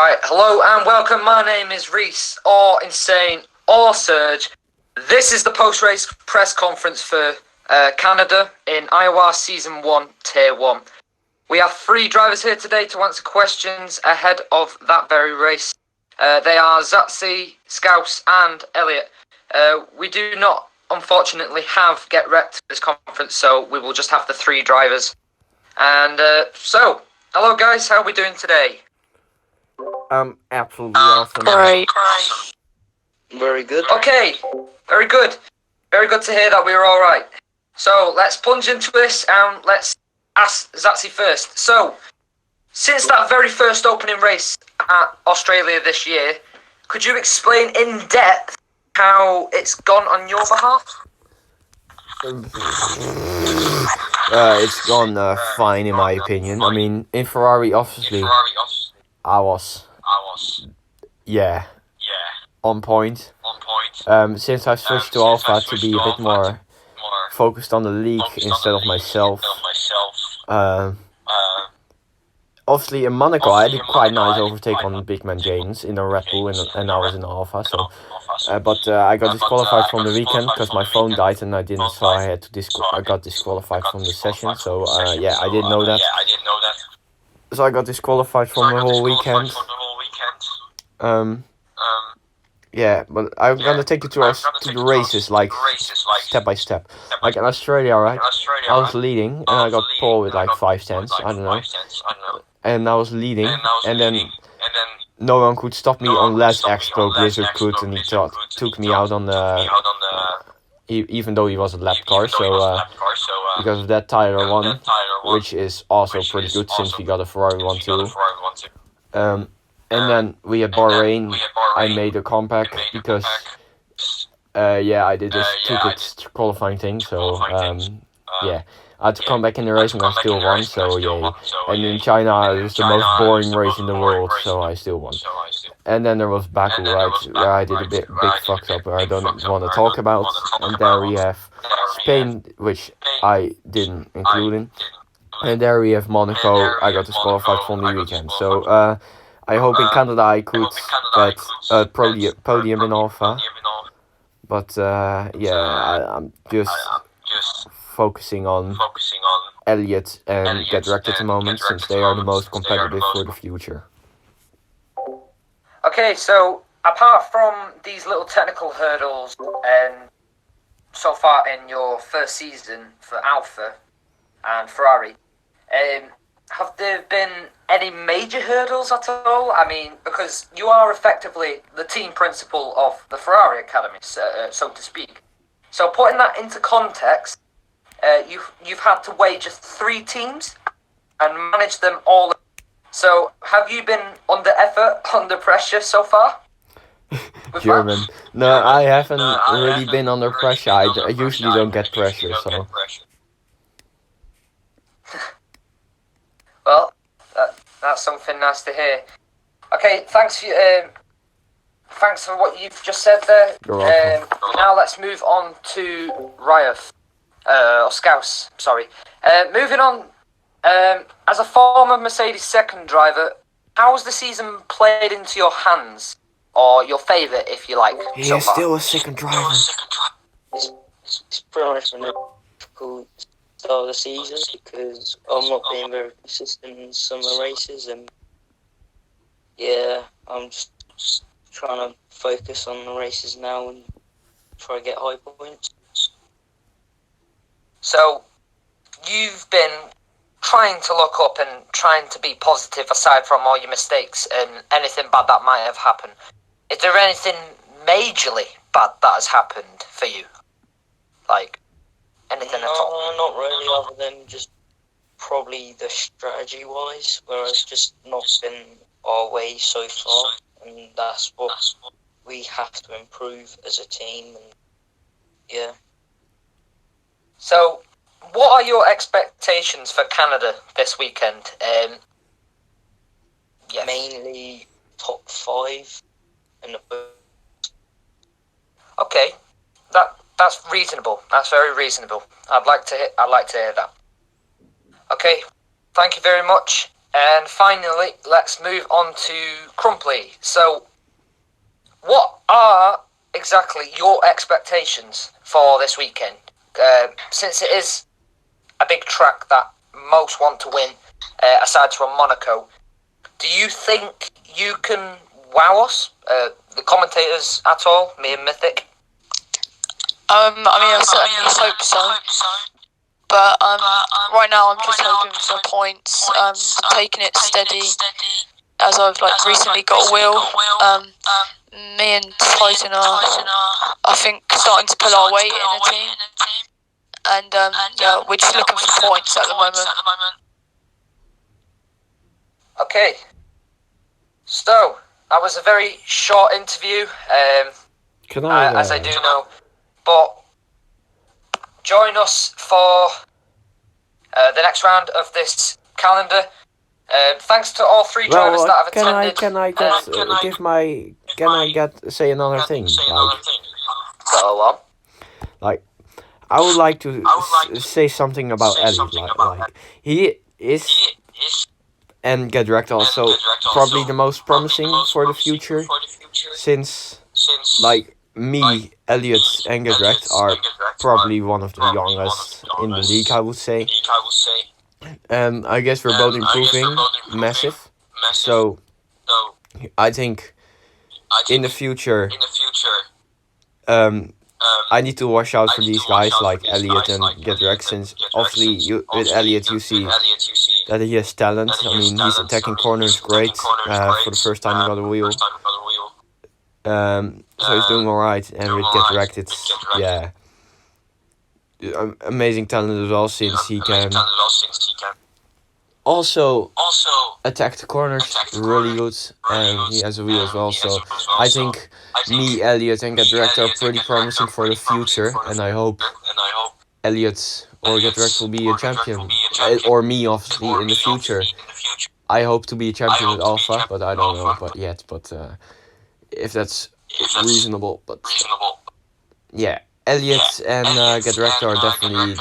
Right, hello and welcome. My name is Reese, or Insane, or Surge. This is the post-race press conference for Canada in IOR Season 1, Tier 1. We have 3 drivers here today to answer questions ahead of that very race. They are Zatcy, Scouse and Elliot. We do not, unfortunately, have Get Wrecked for this conference, so we will just have the 3 drivers. And so, hello guys, how are we doing today? Absolutely awesome. Great. Very good. Okay, very good. Very good to hear that we were all right. So let's plunge into this and let's ask Zatcy first. So, since that very first opening race at Australia this year, could you explain in depth how it's gone on your behalf? It's gone fine in my opinion. I mean, in Ferrari, obviously, I was on point. Since I switched to Alpha to be a bit more focused on the league instead of myself. Obviously, in Monaco, I did quite nice overtake on Big Man James in the Red Bull, and I was in Alpha. So, but I got disqualified from the weekend because my phone died and I didn't. So I had to I got disqualified from the session. So I didn't know that. So I got disqualified from the whole weekend. But I'm gonna take you to the races, like step by step. Like in Australia, right? I was leading and I got pole with like 5/10, I don't know. And I was leading, and then no one could stop me unless Expo Blizzard could, and he took me out on the. Even though he was a lap car, so because of that Tyler won, which is also pretty good since we got a Ferrari 1-2. And then we had Bahrain. I made a comeback because I did this stupid qualifying thing. So I had to come back in the race and I still won. So yay! And in China it was the most boring race in the world, so I still won. And then there was Baku, right, where I did a big fuck up where I don't want to talk about. And there we have Spain, which I didn't include in. And there we have Monaco. I got disqualified from the weekend. So I hope in Canada I could get a podium in Alpha. But I'm just focusing on Elliot and Get Wrecked at the moment, since they are the most competitive for the future. Okay, so apart from these little technical hurdles, so far in your first season for Alpha and Ferrari, have there been any major hurdles at all? I mean, because you are effectively the team principal of the Ferrari Academy, so to speak. So putting that into context, you've had to weigh just 3 teams and manage them all. So have you been under effort, under pressure so far? German. No, I haven't really been under pressure. I usually don't get pressure, so. Well, that's something nice to hear. Okay, thanks for what you've just said there. You're welcome. Now let's move on to Ryeth, or Scouse, sorry. Moving on, as a former Mercedes second driver, how has the season played into your hands, or your favour, if you like? He is still a second driver. It's pretty much been a difficult start of the season because I'm not being very consistent in some of the races, and I'm just trying to focus on the races now and try to get high points. So, you've been trying to look up and trying to be positive aside from all your mistakes and anything bad that might have happened. Is there anything majorly bad that has happened for you? Like, anything at all? No, not really, other than just probably the strategy-wise, where it's just not been our way so far, and that's what we have to improve as a team, and yeah. So, what are your expectations for Canada this weekend? Mainly top 5 in the. Okay, that's reasonable. That's very reasonable. I'd like to hear that. Okay, thank you very much. And finally, let's move on to Crumply. So, what are exactly your expectations for this weekend? Since it is a big track that most want to win, aside from Monaco, do you think you can wow us, the commentators, at all, me and Mythic? I mean, I certainly hope so. But right now, I'm just hoping for points. Taking it steady, as I've recently got a wheel. Me and Titan are, I think, starting to pull our weight in the team. And yeah, we're just looking for points at the moment. Okay. So, that was a very short interview, as I do know. But join us for the next round of this calendar. Thanks to all three drivers that have attended. Can I say another thing? Go on. Like, I would like to say something about Elliot. Like he is, and get wrecked also, probably the most promising for the future, since like me, Elliot, and get wrecked are probably one of the youngest in the league, I would say. And I guess we're both improving massive. So I think in the future, I need to watch out for these guys like Elliot and get wrecked, since obviously with Elliot you see that he has talent. I mean, he's attacking corners great. For the first time he got a wheel. So he's doing alright, and with get wrecked it's amazing talent as well, since he can also attack the corners really good, and he has a wheel as well. So I think me, Elliot, and get wrecked are pretty promising for the future, and I hope Elliot or get wrecked will be a champion, or me obviously in the future. I hope to be a champion with Alpha, but I don't know yet. But if that's reasonable, but yeah, Elliot and get wrecked are definitely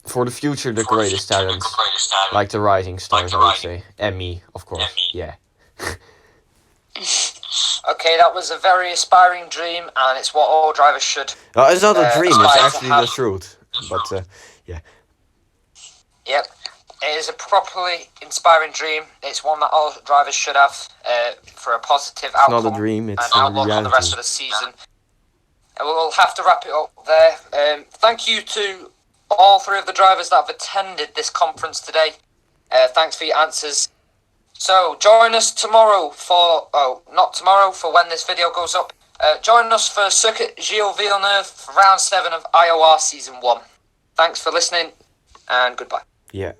for the future the greatest talents, like the rising stars, I would say, and me, of course. Yeah. Okay, that was a very aspiring dream, and it's what all drivers should. It's not a dream; it's aspire to actually have. the truth. But yeah. Yep, it is a properly inspiring dream. It's one that all drivers should have for a positive outcome. It's not a dream; it's and outlook on the rest of the season. And we'll have to wrap it up there. Thank you to all three of the drivers that have attended this conference today. Thanks for your answers. So, join us tomorrow for when this video goes up. Join us for Circuit Gilles Villeneuve for round 7 of IOR Season 1. Thanks for listening, and goodbye. Yeah.